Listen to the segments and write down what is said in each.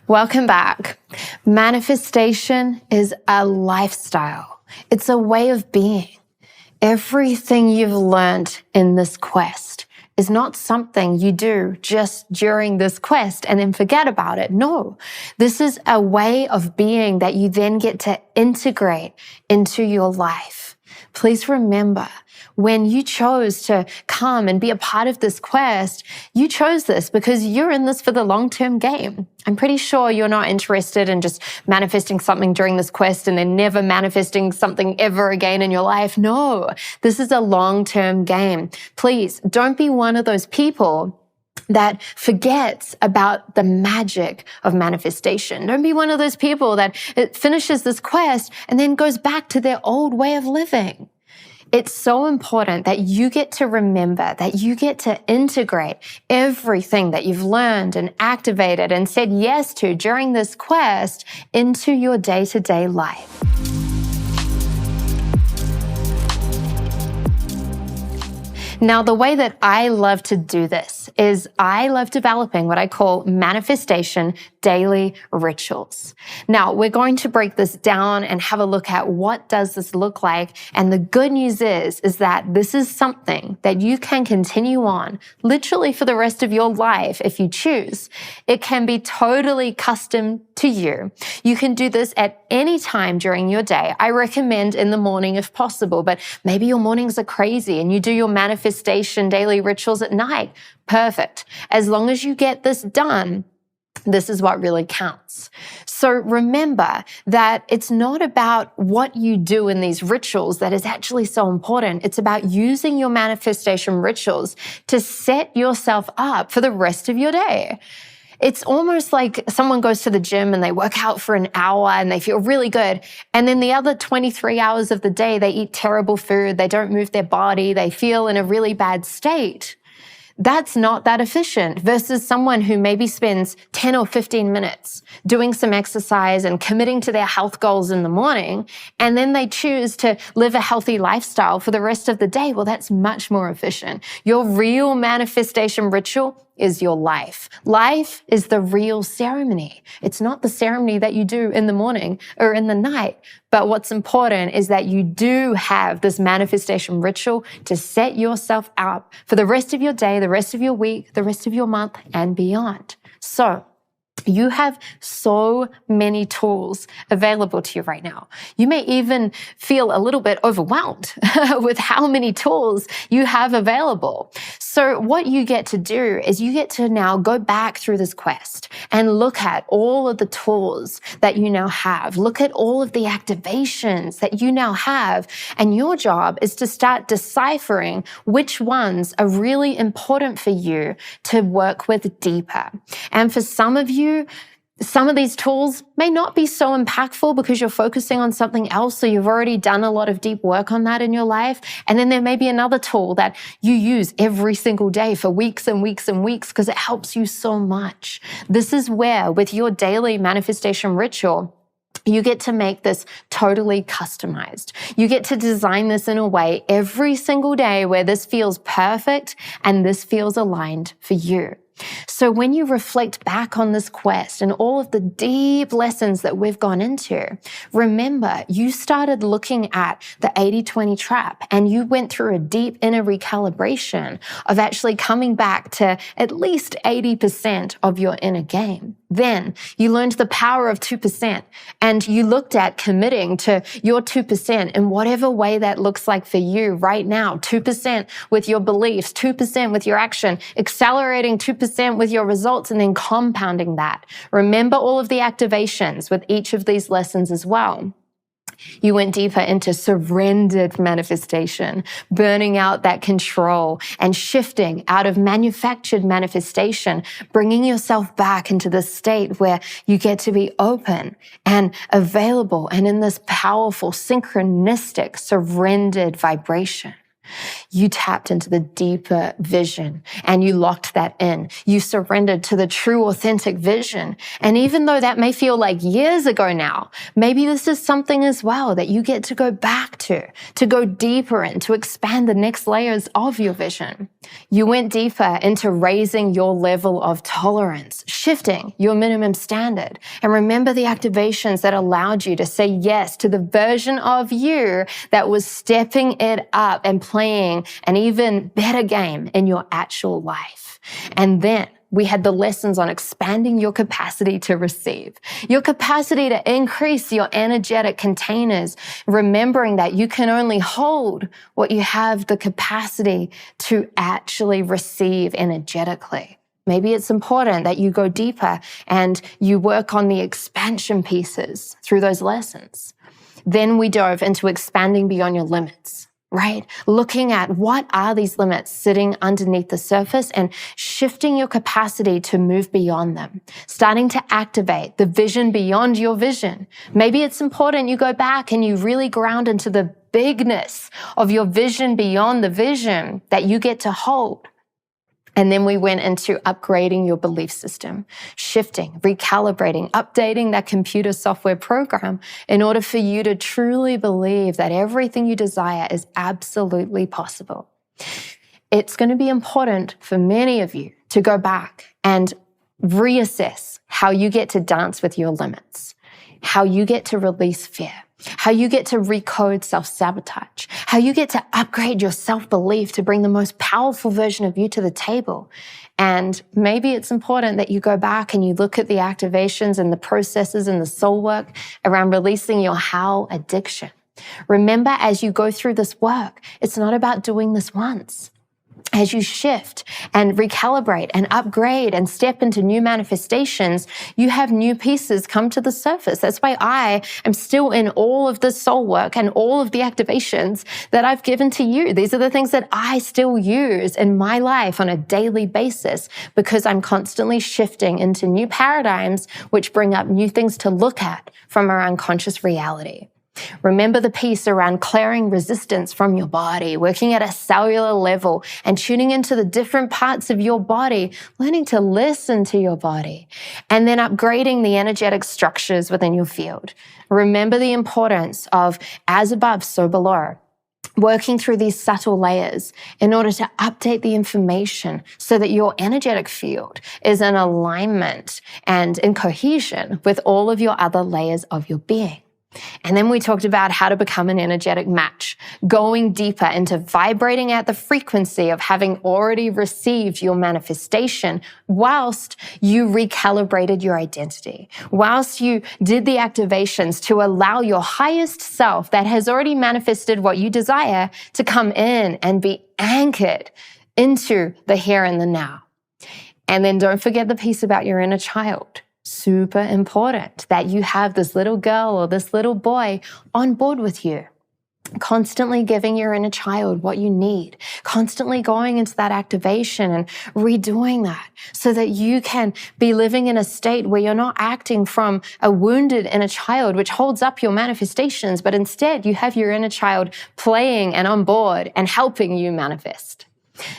Welcome back. Manifestation is a lifestyle. It's a way of being. Everything you've learned in this quest is not something you do just during this quest and then forget about it. No, this is a way of being that you then get to integrate into your life. Please remember, when you chose to come and be a part of this quest, you chose this because you're in this for the long-term game. I'm pretty sure you're not interested in just manifesting something during this quest and then never manifesting something ever again in your life. No, this is a long-term game. Please don't be one of those people that forgets about the magic of manifestation. Don't be one of those people that finishes this quest and then goes back to their old way of living. It's so important that you get to remember, that you get to integrate everything that you've learned and activated and said yes to during this quest into your day-to-day life. Now, the way that I love to do this is I love developing what I call manifestation daily rituals. Now, we're going to break this down and have a look at what does this look like. And the good news is that this is something that you can continue on literally for the rest of your life if you choose. It can be totally custom to you. You can do this at any time during your day. I recommend in the morning if possible, but maybe your mornings are crazy and you do your manifestation daily rituals at night. Perfect. As long as you get this done, this is what really counts. So remember that it's not about what you do in these rituals that is actually so important. It's about using your manifestation rituals to set yourself up for the rest of your day. It's almost like someone goes to the gym and they work out for an hour and they feel really good. And then the other 23 hours of the day, they eat terrible food. They don't move their body. They feel in a really bad state. That's not that efficient versus someone who maybe spends 10 or 15 minutes doing some exercise and committing to their health goals in the morning, and then they choose to live a healthy lifestyle for the rest of the day. Well, that's much more efficient. Your real manifestation ritual is your life. Life is the real ceremony. It's not the ceremony that you do in the morning or in the night. But what's important is that you do have this manifestation ritual to set yourself up for the rest of your day, the rest of your week, the rest of your month, and beyond. So you have so many tools available to you right now. You may even feel a little bit overwhelmed with how many tools you have available. So what you get to do is you get to now go back through this quest and look at all of the tools that you now have. Look at all of the activations that you now have. And your job is to start deciphering which ones are really important for you to work with deeper. And for some of you, some of these tools may not be so impactful because you're focusing on something else, so you've already done a lot of deep work on that in your life. And then there may be another tool that you use every single day for weeks and weeks and weeks because it helps you so much. This is where, with your daily manifestation ritual, you get to make this totally customized. You get to design this in a way every single day where this feels perfect and this feels aligned for you. So when you reflect back on this quest and all of the deep lessons that we've gone into, remember you started looking at the 80-20 trap and you went through a deep inner recalibration of actually coming back to at least 80% of your inner game. Then you learned the power of 2% and you looked at committing to your 2% in whatever way that looks like for you right now. 2% with your beliefs, 2% with your action, accelerating 2% with your results, and then compounding that. Remember all of the activations with each of these lessons as well. You went deeper into surrendered manifestation, burning out that control and shifting out of manufactured manifestation, bringing yourself back into the state where you get to be open and available and in this powerful, synchronistic, surrendered vibration. You tapped into the deeper vision and you locked that in. You surrendered to the true, authentic vision. And even though that may feel like years ago now, maybe this is something as well that you get to go back to go deeper in, to expand the next layers of your vision. You went deeper into raising your level of tolerance, shifting your minimum standard. And remember the activations that allowed you to say yes to the version of you that was stepping it up and playing an even better game in your actual life. And then we had the lessons on expanding your capacity to receive, your capacity to increase your energetic containers, remembering that you can only hold what you have the capacity to actually receive energetically. Maybe it's important that you go deeper and you work on the expansion pieces through those lessons. Then we dove into expanding beyond your limits. Right? Looking at what are these limits sitting underneath the surface and shifting your capacity to move beyond them, starting to activate the vision beyond your vision. Maybe it's important you go back and you really ground into the bigness of your vision beyond the vision that you get to hold. And then we went into upgrading your belief system, shifting, recalibrating, updating that computer software program in order for you to truly believe that everything you desire is absolutely possible. It's going to be important for many of you to go back and reassess how you get to dance with your limits, how you get to release fear, how you get to recode self-sabotage, how you get to upgrade your self-belief to bring the most powerful version of you to the table. And maybe it's important that you go back and you look at the activations and the processes and the soul work around releasing your how addiction. Remember, as you go through this work, it's not about doing this once. As you shift and recalibrate and upgrade and step into new manifestations, you have new pieces come to the surface. That's why I am still in all of the soul work and all of the activations that I've given to you. These are the things that I still use in my life on a daily basis because I'm constantly shifting into new paradigms which bring up new things to look at from our unconscious reality. Remember the piece around clearing resistance from your body, working at a cellular level and tuning into the different parts of your body, learning to listen to your body, and then upgrading the energetic structures within your field. Remember the importance of as above, so below. Working through these subtle layers in order to update the information so that your energetic field is in alignment and in cohesion with all of your other layers of your being. And then we talked about how to become an energetic match, going deeper into vibrating at the frequency of having already received your manifestation whilst you recalibrated your identity, whilst you did the activations to allow your highest self that has already manifested what you desire to come in and be anchored into the here and the now. And then don't forget the piece about your inner child. Super important that you have this little girl or this little boy on board with you, constantly giving your inner child what you need, constantly going into that activation and redoing that so that you can be living in a state where you're not acting from a wounded inner child, which holds up your manifestations, but instead you have your inner child playing and on board and helping you manifest.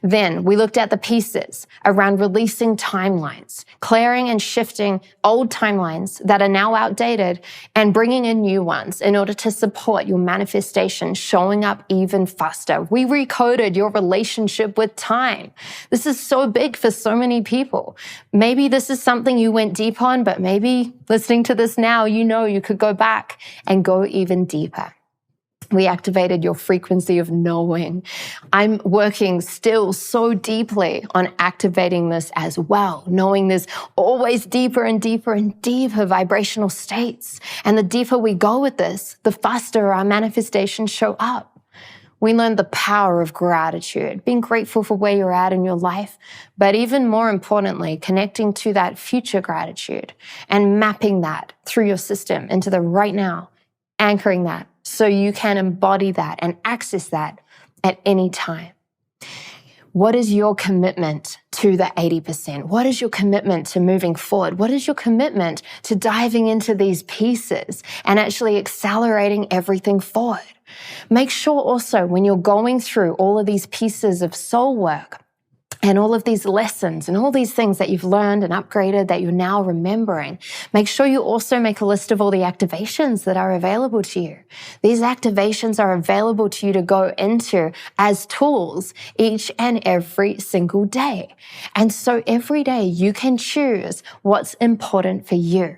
Then we looked at the pieces around releasing timelines, clearing and shifting old timelines that are now outdated and bringing in new ones in order to support your manifestation showing up even faster. We recoded your relationship with time. This is so big for so many people. Maybe this is something you went deep on, but maybe listening to this now, you know you could go back and go even deeper. We activated your frequency of knowing. I'm working still so deeply on activating this as well, knowing there's always deeper and deeper and deeper vibrational states. And the deeper we go with this, the faster our manifestations show up. We learned the power of gratitude, being grateful for where you're at in your life, but even more importantly, connecting to that future gratitude and mapping that through your system into the right now, anchoring that so you can embody that and access that at any time. What is your commitment to the 80%? What is your commitment to moving forward? What is your commitment to diving into these pieces and actually accelerating everything forward? Make sure also when you're going through all of these pieces of soul work, and all of these lessons and all these things that you've learned and upgraded that you're now remembering, make sure you also make a list of all the activations that are available to you. These activations are available to you to go into as tools each and every single day. And so every day you can choose what's important for you.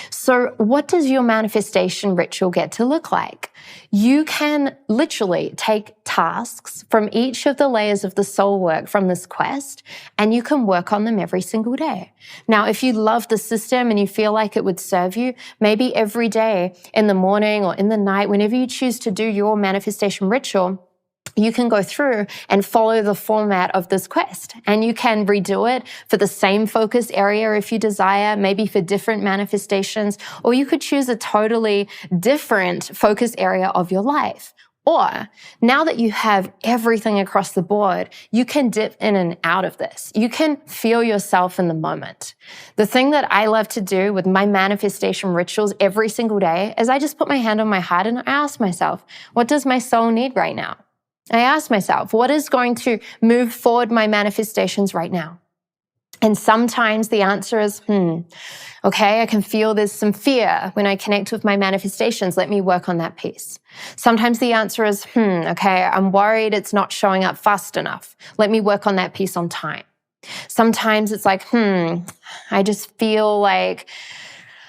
So what does your manifestation ritual get to look like? You can literally take tasks from each of the layers of the soul work from this quest, and you can work on them every single day. Now, if you love the system and you feel like it would serve you, maybe every day in the morning or in the night, whenever you choose to do your manifestation ritual, you can go through and follow the format of this quest, and you can redo it for the same focus area if you desire, maybe for different manifestations, or you could choose a totally different focus area of your life. Or now that you have everything across the board, you can dip in and out of this. You can feel yourself in the moment. The thing that I love to do with my manifestation rituals every single day is I just put my hand on my heart and I ask myself, what does my soul need right now? I ask myself, what is going to move forward my manifestations right now? And sometimes the answer is, okay, I can feel there's some fear when I connect with my manifestations. Let me work on that piece. Sometimes the answer is, okay, I'm worried it's not showing up fast enough. Let me work on that piece on time. Sometimes it's like, I just feel like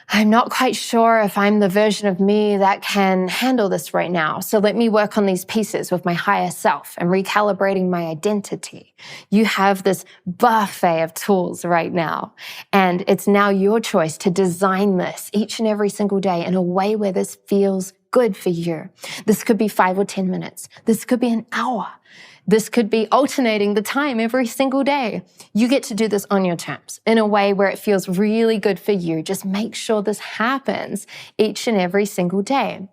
I'm not quite sure if I'm the version of me that can handle this right now. So let me work on these pieces with my higher self and recalibrating my identity. You have this buffet of tools right now. And it's now your choice to design this each and every single day in a way where this feels good for you. This could be 5 or 10 minutes. This could be an hour. This could be alternating the time every single day. You get to do this on your terms in a way where it feels really good for you. Just make sure this happens each and every single day.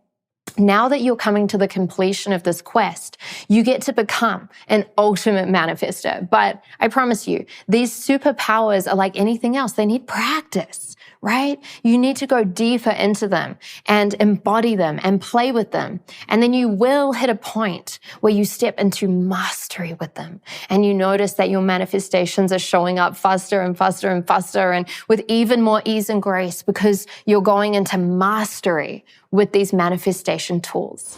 Now that you're coming to the completion of this quest, you get to become an ultimate manifester. But I promise you, these superpowers are like anything else. They need practice, right? You need to go deeper into them and embody them and play with them. And then you will hit a point where you step into mastery with them. And you notice that your manifestations are showing up faster and faster and faster and with even more ease and grace because you're going into mastery with these manifestation tools.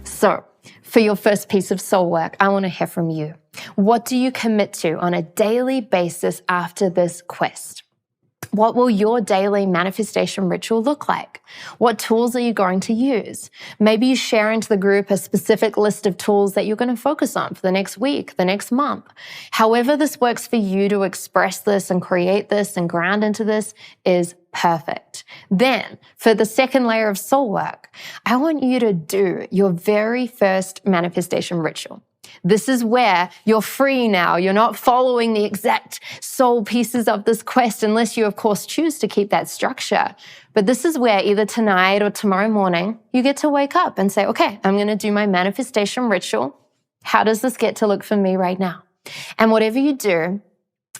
So, for your first piece of soul work, I want to hear from you. What do you commit to on a daily basis after this quest? What will your daily manifestation ritual look like? What tools are you going to use? Maybe you share into the group a specific list of tools that you're going to focus on for the next week, the next month. However this works for you to express this and create this and ground into this is perfect. Then, for the second layer of soul work, I want you to do your very first manifestation ritual. This is where you're free now. You're not following the exact soul pieces of this quest unless you, of course, choose to keep that structure. But this is where either tonight or tomorrow morning, you get to wake up and say, okay, I'm going to do my manifestation ritual. How does this get to look for me right now? And whatever you do,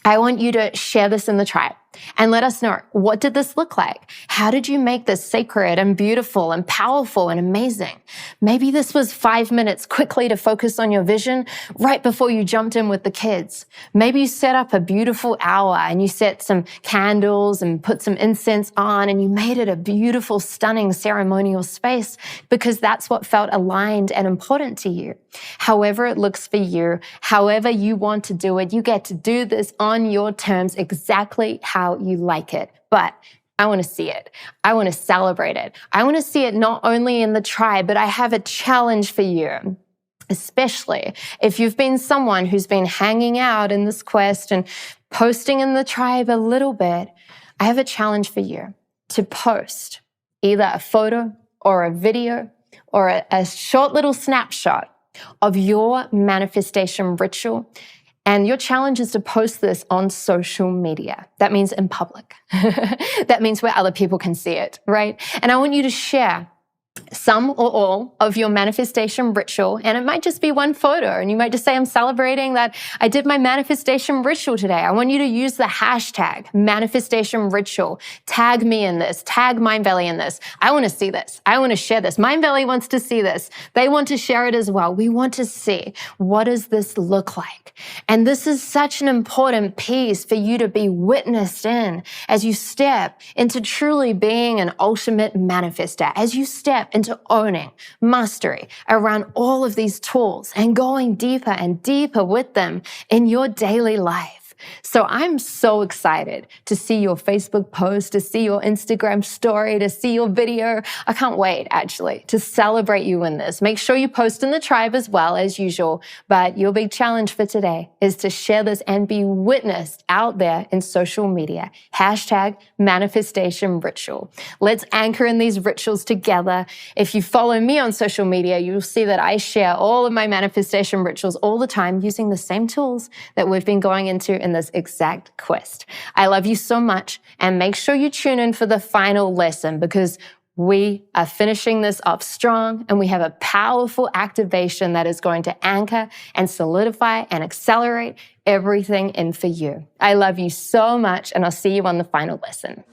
I want you to share this in the tribe and let us know, what did this look like? How did you make this sacred and beautiful and powerful and amazing? Maybe this was 5 minutes quickly to focus on your vision right before you jumped in with the kids. Maybe you set up a beautiful hour and you set some candles and put some incense on and you made it a beautiful, stunning ceremonial space because that's what felt aligned and important to you. However it looks for you, however you want to do it, you get to do this on your terms exactly how you like it. But I want to see it. I want to celebrate it. I want to see it not only in the tribe, but I have a challenge for you. Especially if you've been someone who's been hanging out in this quest and posting in the tribe a little bit, I have a challenge for you to post either a photo or a video or a short little snapshot of your manifestation ritual. And your challenge is to post this on social media. That means in public. That means where other people can see it, right? And I want you to share some or all of your manifestation ritual, and it might just be one photo, and you might just say, I'm celebrating that I did my manifestation ritual today. I want you to use the hashtag manifestation ritual. Tag me in this, tag Mindvalley in this. I want to see this. I want to share this. Mindvalley wants to see this. They want to share it as well. We want to see, what does this look like? And this is such an important piece for you to be witnessed in as you step into truly being an ultimate manifester, as you step into owning mastery around all of these tools and going deeper and deeper with them in your daily life. So I'm so excited to see your Facebook post, to see your Instagram story, to see your video. I can't wait, actually, to celebrate you in this. Make sure you post in the tribe as well, as usual. But your big challenge for today is to share this and be witnessed out there in social media. Hashtag manifestation ritual. Let's anchor in these rituals together. If you follow me on social media, you'll see that I share all of my manifestation rituals all the time using the same tools that we've been going into in this exact quest. I love you so much, and make sure you tune in for the final lesson, because we are finishing this off strong, and we have a powerful activation that is going to anchor and solidify and accelerate everything in for you. I love you so much, and I'll see you on the final lesson.